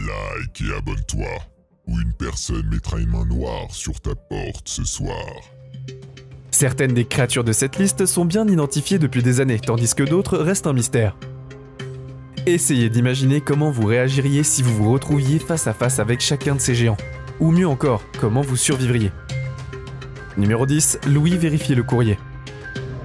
like et abonne-toi, ou une personne mettra une main noire sur ta porte ce soir. Certaines des créatures de cette liste sont bien identifiées depuis des années, tandis que d'autres restent un mystère. Essayez d'imaginer comment vous réagiriez si vous vous retrouviez face à face avec chacun de ces géants. Ou mieux encore, comment vous survivriez. Numéro 10, Louis vérifie le courrier.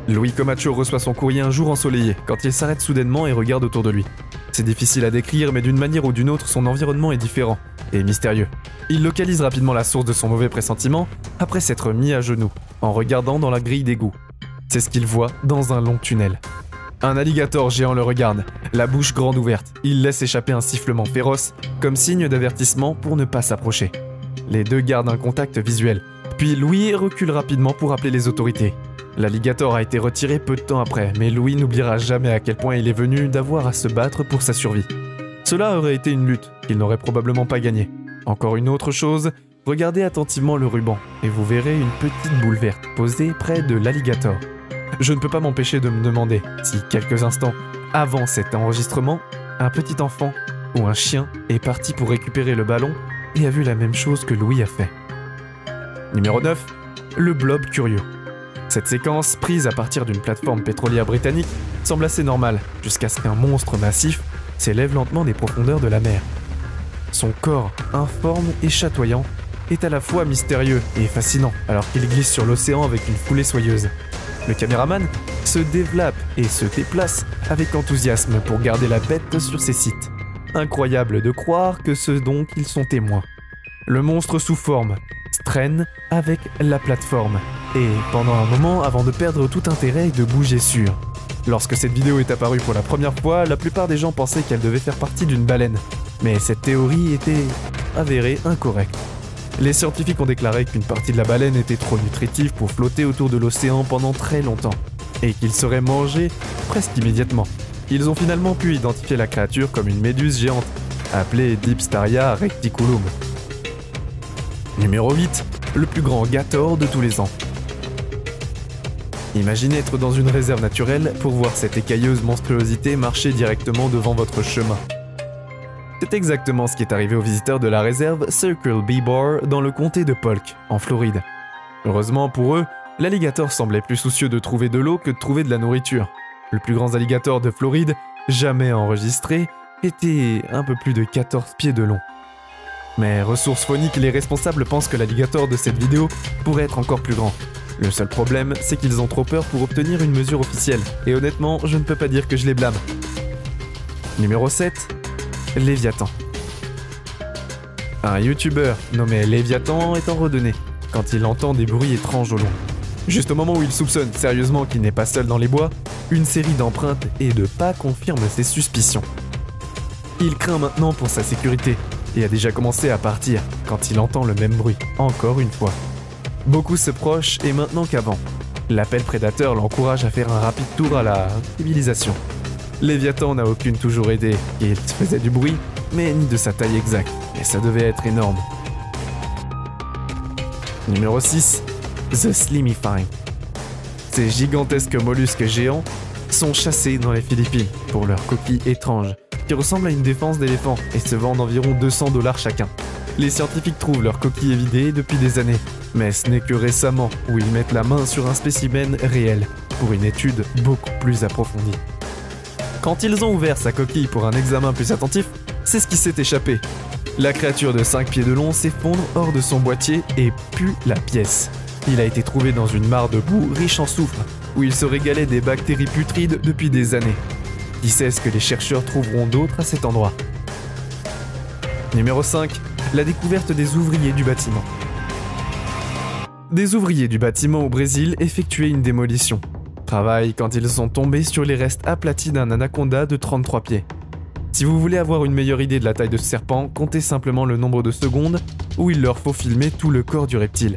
Louis Comacho reçoit son courrier un jour ensoleillé, quand il s'arrête soudainement et regarde autour de lui. C'est difficile à décrire, mais d'une manière ou d'une autre, son environnement est différent et mystérieux. Il localise rapidement la source de son mauvais pressentiment après s'être mis à genoux, en regardant dans la grille d'égout. C'est ce qu'il voit dans un long tunnel. Un alligator géant le regarde, la bouche grande ouverte. Il laisse échapper un sifflement féroce, comme signe d'avertissement pour ne pas s'approcher. Les deux gardent un contact visuel, puis Louis recule rapidement pour appeler les autorités. L'alligator a été retiré peu de temps après, mais Louis n'oubliera jamais à quel point il est venu d'avoir à se battre pour sa survie. Cela aurait été une lutte qu'il n'aurait probablement pas gagnée. Encore une autre chose, regardez attentivement le ruban et vous verrez une petite boule verte posée près de l'alligator. Je ne peux pas m'empêcher de me demander si quelques instants avant cet enregistrement, un petit enfant ou un chien est parti pour récupérer le ballon et a vu la même chose que Louis a fait. Numéro 9, le blob curieux. Cette séquence, prise à partir d'une plateforme pétrolière britannique, semble assez normale, jusqu'à ce qu'un monstre massif s'élève lentement des profondeurs de la mer. Son corps, informe et chatoyant, est à la fois mystérieux et fascinant, alors qu'il glisse sur l'océan avec une foulée soyeuse. Le caméraman se développe et se déplace avec enthousiasme pour garder la bête sur ses sites. Incroyable de croire que ce dont ils sont témoins. Le monstre sous forme traîne avec la plateforme, et pendant un moment avant de perdre tout intérêt et de bouger sûr. Lorsque cette vidéo est apparue pour la première fois, la plupart des gens pensaient qu'elle devait faire partie d'une baleine, mais cette théorie était avérée incorrecte. Les scientifiques ont déclaré qu'une partie de la baleine était trop nutritive pour flotter autour de l'océan pendant très longtemps, et qu'il serait mangé presque immédiatement. Ils ont finalement pu identifier la créature comme une méduse géante, appelée Dipstaria reticulum. Numéro 8, le plus grand gator de tous les ans. Imaginez être dans une réserve naturelle pour voir cette écailleuse monstruosité marcher directement devant votre chemin. C'est exactement ce qui est arrivé aux visiteurs de la réserve Circle B-Bar dans le comté de Polk, en Floride. Heureusement pour eux, l'alligator semblait plus soucieux de trouver de l'eau que de trouver de la nourriture. Le plus grand alligator de Floride, jamais enregistré, était un peu plus de 14 pieds de long. Mais ressources phoniques, les responsables pensent que l'alligator de cette vidéo pourrait être encore plus grand. Le seul problème, c'est qu'ils ont trop peur pour obtenir une mesure officielle, et honnêtement, je ne peux pas dire que je les blâme. Numéro 7, Léviathan. Un youtubeur nommé Léviathan est en redonnée quand il entend des bruits étranges au loin. Juste au moment où il soupçonne sérieusement qu'il n'est pas seul dans les bois, une série d'empreintes et de pas confirme ses suspicions. Il craint maintenant pour sa sécurité et a déjà commencé à partir quand il entend le même bruit, encore une fois. Beaucoup se prochent et maintenant qu'avant. L'appel prédateur l'encourage à faire un rapide tour à la civilisation. Léviathan n'a aucune toujours aidé, il faisait du bruit, mais ni de sa taille exacte, et ça devait être énorme. Numéro 6, The Slimify. Ces gigantesques mollusques géants sont chassés dans les Philippines pour leurs coquilles étranges, qui ressemblent à une défense d'éléphant et se vendent environ 200 $ chacun. Les scientifiques trouvent leurs coquilles évidées depuis des années, mais ce n'est que récemment où ils mettent la main sur un spécimen réel pour une étude beaucoup plus approfondie. Quand ils ont ouvert sa coquille pour un examen plus attentif, c'est ce qui s'est échappé. La créature de 5 pieds de long s'effondre hors de son boîtier et pue la pièce. Il a été trouvé dans une mare de boue riche en soufre, où il se régalait des bactéries putrides depuis des années. Qui sait ce que les chercheurs trouveront d'autre à cet endroit. Numéro 5, la découverte des ouvriers du bâtiment. Des ouvriers du bâtiment au Brésil effectuaient une démolition. Travail quand ils sont tombés sur les restes aplatis d'un anaconda de 33 pieds. Si vous voulez avoir une meilleure idée de la taille de ce serpent, comptez simplement le nombre de secondes où il leur faut filmer tout le corps du reptile.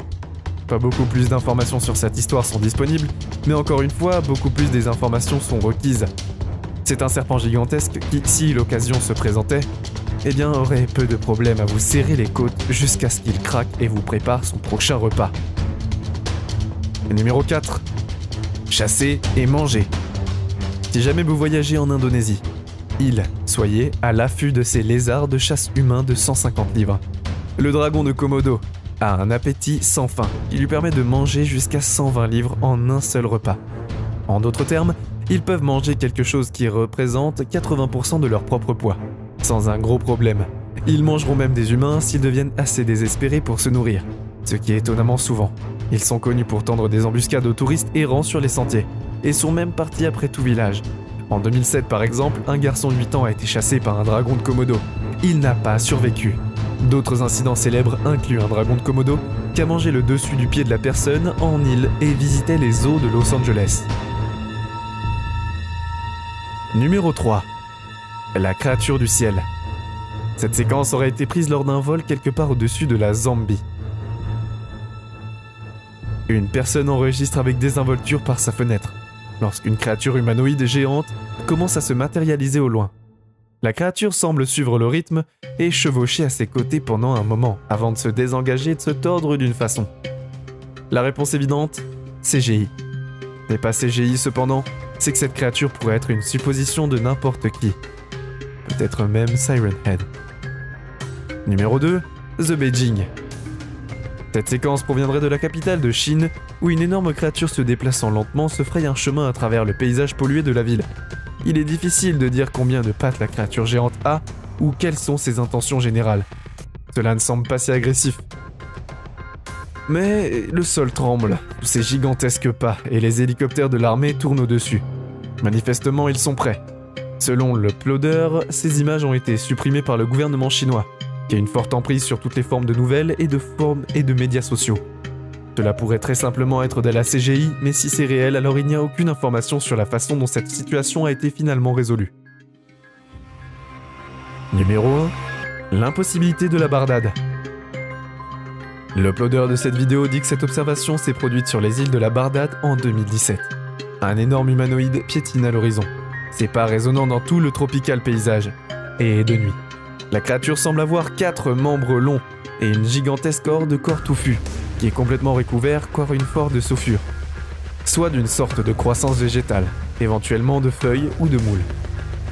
Pas beaucoup plus d'informations sur cette histoire sont disponibles, mais encore une fois, beaucoup plus des informations sont requises. C'est un serpent gigantesque qui, si l'occasion se présentait, eh bien aurait peu de problème à vous serrer les côtes jusqu'à ce qu'il craque et vous prépare son prochain repas. Et numéro 4. Chasser et manger. Si jamais vous voyagez en Indonésie, Soyez à l'affût de ces lézards de chasse humains de 150 livres. Le dragon de Komodo a un appétit sans fin qui lui permet de manger jusqu'à 120 livres en un seul repas. En d'autres termes, ils peuvent manger quelque chose qui représente 80% de leur propre poids, sans un gros problème. Ils mangeront même des humains s'ils deviennent assez désespérés pour se nourrir, ce qui est étonnamment souvent. Ils sont connus pour tendre des embuscades aux touristes errants sur les sentiers, et sont même partis après tout village. En 2007 par exemple, un garçon de 8 ans a été chassé par un dragon de Komodo. Il n'a pas survécu. D'autres incidents célèbres incluent un dragon de Komodo qui a mangé le dessus du pied de la personne en île et visitait les eaux de Los Angeles. Numéro 3. La créature du ciel. Cette séquence aurait été prise lors d'un vol quelque part au-dessus de la Zambie. Une personne enregistre avec désinvolture par sa fenêtre, lorsqu'une créature humanoïde géante commence à se matérialiser au loin. La créature semble suivre le rythme et chevaucher à ses côtés pendant un moment, avant de se désengager et de se tordre d'une façon. La réponse évidente, CGI. Mais pas CGI cependant, c'est que cette créature pourrait être une supposition de n'importe qui. Peut-être même Siren Head. Numéro 2, The Beijing. Cette séquence proviendrait de la capitale de Chine, où une énorme créature se déplaçant lentement se fraye un chemin à travers le paysage pollué de la ville. Il est difficile de dire combien de pattes la créature géante a, ou quelles sont ses intentions générales. Cela ne semble pas si agressif. Mais le sol tremble, sous ces gigantesques pas, et les hélicoptères de l'armée tournent au-dessus. Manifestement, ils sont prêts. Selon l'uploader, ces images ont été supprimées par le gouvernement chinois, qui a une forte emprise sur toutes les formes de nouvelles et de médias sociaux. Cela pourrait très simplement être de la CGI, mais si c'est réel, alors il n'y a aucune information sur la façon dont cette situation a été finalement résolue. Numéro 1. L'impossibilité de la bardade. L'uploader de cette vidéo dit que cette observation s'est produite sur les îles de la Bardade en 2017. Un énorme humanoïde piétine à l'horizon. Ses pas résonnant dans tout le tropical paysage. Et de nuit. La créature semble avoir 4 membres longs et une gigantesque horde de corps touffus, qui est complètement recouvert par une forte de saufure, soit d'une sorte de croissance végétale, éventuellement de feuilles ou de moules.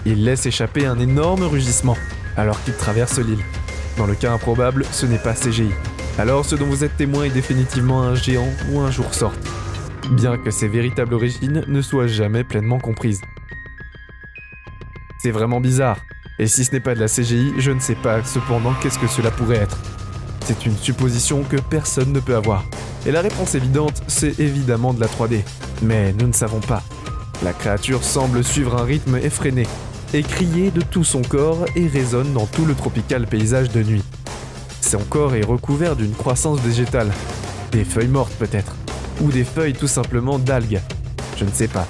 Il laisse échapper un énorme rugissement alors qu'il traverse l'île. Dans le cas improbable, ce n'est pas CGI. Alors ce dont vous êtes témoin est définitivement un géant ou un jour sorte, bien que ses véritables origines ne soient jamais pleinement comprises. C'est vraiment bizarre, et si ce n'est pas de la CGI, je ne sais pas cependant qu'est-ce que cela pourrait être. C'est une supposition que personne ne peut avoir. Et la réponse évidente, c'est évidemment de la 3D. Mais nous ne savons pas. La créature semble suivre un rythme effréné, et crier de tout son corps et résonne dans tout le tropical paysage de nuit. Son corps est recouvert d'une croissance végétale. Des feuilles mortes peut-être. Ou des feuilles tout simplement d'algues. Je ne sais pas.